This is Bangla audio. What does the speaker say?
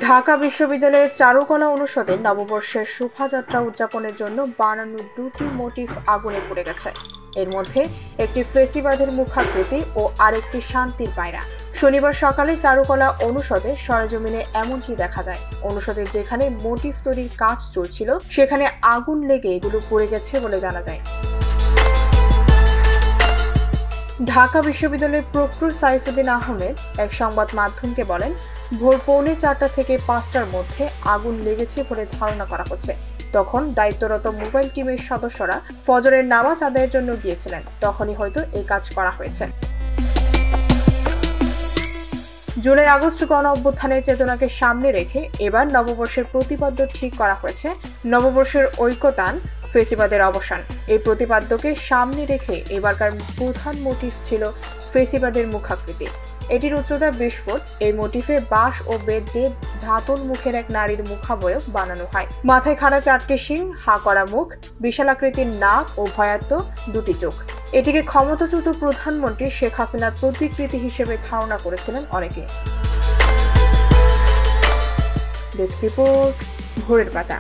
ঢাকা বিশ্ববিদ্যালয়ের চারুকলা অনুষদের নববর্ষের শোভাযাত্রা উদযাপনের জন্য বানানো দুটি মোটিফ আগুনে পুড়ে গেছে। এর মধ্যে একটি ফেসিবাদের মুখাকৃতি ও আরেকটি শান্তির পায়রা। শনিবার সকালে চারুকলা অনুষদে সরেজমিনে এমনটি দেখা যায়। অনুষদের যেখানে মোটিফ তৈরির কাজ চলছিল সেখানে আগুন লেগে এগুলো পুড়ে গেছে বলে জানা যায়। ঢাকা বিশ্ববিদ্যালয়ের প্রক্টর সাইফুদ্দিন আহমেদ এক সংবাদ মাধ্যমকে বলেন, ভোর 4:45 থেকে 5টার মধ্যে আগুন লেগেছে বলে ধারণা করা হচ্ছে। তখন দায়িত্বরত মোবাইল টিমের সদস্যরা ফজরের নামাজ আদায়ের জন্য গিয়েছিলেন, তখনই হয়তো এই কাজ করা হয়েছে। জুলাই আগস্ট গণ অভ্যুত্থানের চেতনাকে সামনে রেখে এবার নববর্ষের প্রতিপাদ্য ঠিক করা হয়েছে। নববর্ষের ঐক্যতান, ফেসিবাদের অবসান। এই প্রতিপাদ্যকে সামনে রেখে এবারকার প্রধান মোটিফ ছিল ফেসিবাদের মুখাকৃতি। এটির উচ্চতা 20 ফুট। এই মোটিফে বাঁশ ও বেত দিয়ে ধাতল মুখের এক নারীর মুখাবয়ব বানানো হয়। মাথায় খাড়া 4টি শিং, হা করা মুখ, বিশালাকৃতির নাক ও ভয়ার্ত 2টি চোখ। এটিকে ক্ষমতাচ্যুত প্রধানমন্ত্রী শেখ হাসিনার প্রতিকৃতি হিসেবে ধারণা করেছিলেন অনেকে। ডেস্ক রিপোর্ট, ভোরের পাতা।